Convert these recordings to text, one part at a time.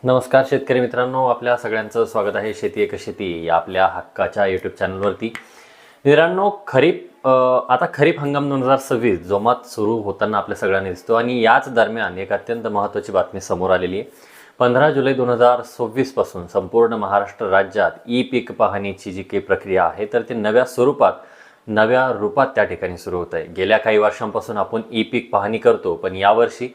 नमस्कार शेतकरी मित्रांनो, आपल्या सगळ्यांचं स्वागत आहे शेती एक शेती या आपल्या हक्काच्या यूट्यूब चॅनलवरती. मित्रांनो, आता खरीप हंगाम 2026 जोमात सुरू होताना आपल्या सगळ्यांना दिसतो आणि याच दरम्यान एक अत्यंत महत्त्वाची बातमी समोर आलेली आहे. 15 जुलै 2026 पासून संपूर्ण महाराष्ट्र राज्यात ई पीक पाहणीची जी काही प्रक्रिया आहे तर ती नव्या रूपात त्या ठिकाणी सुरू होत आहे. गेल्या काही वर्षांपासून आपण ई पीक पाहणी करतो, पण यावर्षी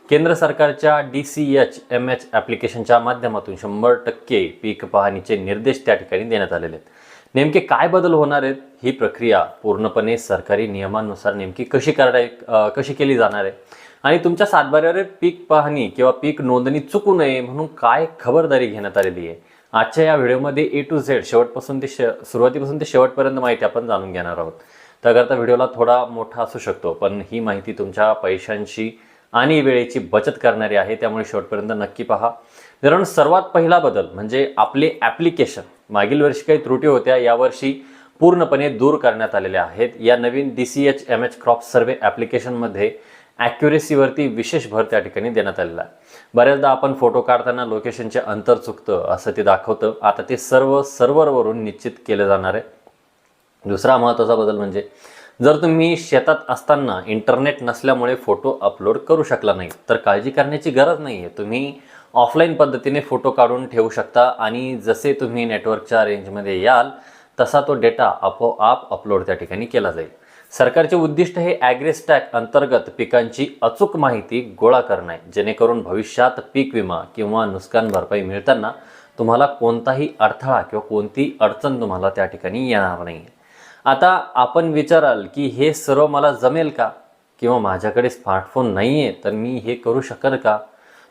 केंद्र सरकारच्या DCHMH ॲप्लिकेशनच्या माध्यमातून 100% पीक पाहणीचे निर्देश त्या ठिकाणी देण्यात आलेले आहेत. नेमके काय बदल होणार आहेत, ही प्रक्रिया पूर्णपणे सरकारी नियमांनुसार नेमकी कशी केली जाणार आहे आणि तुमच्या सातबाऱ्यावर पीक पाहणी किंवा पीक नोंदणी चुकू नये म्हणून काय खबरदारी घेण्यात आलेली आहे, आजच्या या व्हिडिओमध्ये A to Z सुरुवातीपासून ते शेवटपर्यंत माहिती आपण जाणून घेणार आहोत. त्याकरता व्हिडिओला थोडा मोठा असू शकतो, पण ही माहिती तुमच्या पैशांची आणि वेळेची बचत करणारी आहे, त्यामुळे शेवटपर्यंत नक्की पहा. कारण सर्वात पहिला बदल म्हणजे आपले ॲप्लिकेशन मागील वर्षी काही त्रुटी होत्या, यावर्षी पूर्णपणे दूर करण्यात आलेल्या आहेत. या नवीन DCHMH क्रॉप सर्वे ॲप्लिकेशनमध्ये ॲक्युरेसीवरती विशेष भर त्या ठिकाणी देण्यात आलेला आहे. बऱ्याचदा आपण फोटो काढताना लोकेशनचे अंतर चुकतं असं ते दाखवतं. आता ते सर्व सर्व्हरवरून निश्चित केलं जाणार आहे. दुसरा महत्त्वाचा बदल म्हणजे जर तुम्ही शेतात असताना इंटरनेट नसल्यामुळे फोटो अपलोड करू शकला नाही तर काळजी करण्याची गरज नाही आहे. तुम्ही ऑफलाईन पद्धतीने फोटो काढून ठेवू शकता आणि जसे तुम्ही नेटवर्कच्या रेंजमध्ये याल तसा तो डेटा आपोआप अपलोड त्या ठिकाणी केला जाईल. सरकारचे उद्दिष्ट हे ॲग्रीस्टॅक अंतर्गत पिकांची अचूक माहिती गोळा करणे, जेणेकरून भविष्यात पीक विमा किंवा नुकसान भरपाई मिळताना तुम्हाला कोणताही अडथळा किंवा कोणती अडचण तुम्हाला त्या ठिकाणी येणार नाही. आता आपण विचाराल की हे सर्व मला जमेल का, किंवा माझ्याकडे स्मार्टफोन नाही आहे तर मी हे करू शकेल का?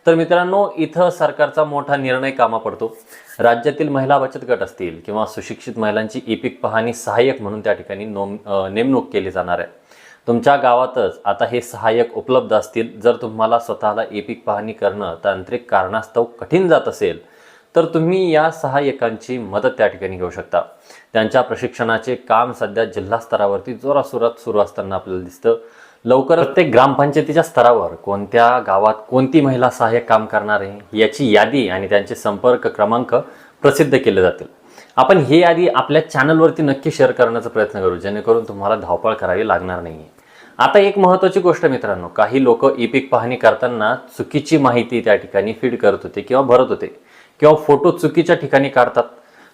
तर मित्रांनो, इथं सरकारचा मोठा निर्णय कामा पडतो. राज्यातील महिला बचत गट असतील किंवा सुशिक्षित महिलांची ई पीक पाहणी सहाय्यक म्हणून त्या ठिकाणी नेमणूक केली जाणार आहे. तुमच्या गावातच आता हे सहाय्यक उपलब्ध असतील. जर तुम्हाला स्वतःला ई पीक पाहणी करणं तांत्रिक कारणास्तव कठीण जात असेल तर तुम्ही या सहाय्यकांची मदत त्या ठिकाणी घेऊ शकता. त्यांच्या प्रशिक्षणाचे काम सध्या जिल्हा स्तरावरती जोराशोरात सुरू असताना आपल्याला दिसतं. लवकरच प्रत्येक ग्रामपंचायतीच्या स्तरावर कोणत्या गावात कोणती महिला सहाय्यक काम करणार आहे याची यादी आणि त्यांचे संपर्क क्रमांक प्रसिद्ध केले जातील. आपण ही यादी आपल्या चॅनलवरती नक्की शेअर करण्याचा प्रयत्न करू, जेणेकरून तुम्हाला धावपळ करावी लागणार नाही. आता एक महत्त्वाची गोष्ट मित्रांनो, काही लोक ई पीक पाहणी करताना चुकीची माहिती त्या ठिकाणी फीड करत होते किंवा भरत होते किंवा फोटो चुकीच्या ठिकाणी काढतात.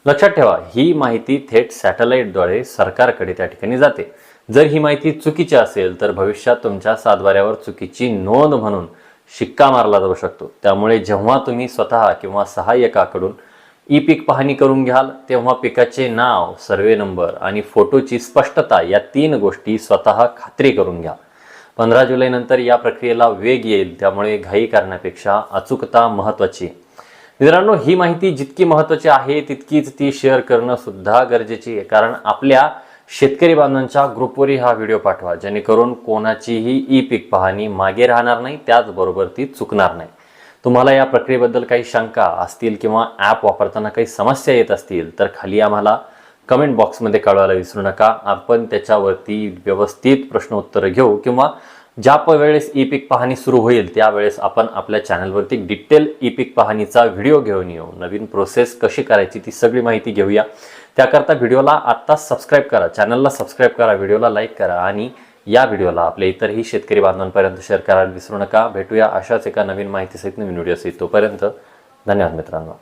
लक्षात ठेवा, ही माहिती थेट सॅटेलाईटद्वारे सरकारकडे त्या ठिकाणी जाते. जर ही माहिती चुकीची असेल तर भविष्यात तुमच्या सातबाऱ्यावर चुकीची नोंद म्हणून शिक्का मारला जाऊ शकतो. त्यामुळे जेव्हा तुम्ही स्वतः किंवा सहाय्यकाकडून ई पीक पाहणी करून घ्याल तेव्हा पिकाचे नाव, सर्वे नंबर आणि फोटोची स्पष्टता या 3 गोष्टी स्वतः खात्री करून घ्या. 15 जुलैनंतर या प्रक्रियेला वेग येईल, त्यामुळे घाई करण्यापेक्षा अचूकता महत्त्वाची. मित्रांनो, ही माहिती जितकी महत्त्वाची आहे तितकीच ती शेअर करणं सुद्धा गरजेची आहे. कारण आपल्या शेतकरी बांधवांच्या ग्रुपवरही हा व्हिडिओ पाठवा, जेणेकरून कोणाचीही ई पीक पाहणी मागे राहणार नाही, त्याचबरोबर ती चुकणार नाही. तुम्हाला या प्रक्रियेबद्दल काही शंका असतील किंवा ॲप वापरताना काही समस्या येत असतील तर खाली आम्हाला कमेंट बॉक्समध्ये कळवायला विसरू नका. आपण त्याच्यावरती व्यवस्थित प्रश्न उत्तरं घेऊ किंवा ज्या वेळेस ई पीक पाहणी सुरू होईल त्यावेळेस आपण आपल्या चॅनलवरती डिटेल ई पीक पाहणीचा व्हिडिओ घेऊन येऊ. नवीन प्रोसेस कशी करायची ती सगळी माहिती घेऊया. त्याकरता व्हिडिओला आत्ताच सबस्क्राईब करा, चॅनलला सबस्क्राईब करा, व्हिडिओला लाईक करा आणि या व्हिडिओला आपल्या इतरही शेतकरी बांधवांपर्यंत शेअर करायला विसरू नका. भेटूया अशाच एका नवीन माहितीसहित नवीन व्हिडिओसहित. तोपर्यंत धन्यवाद मित्रांनो.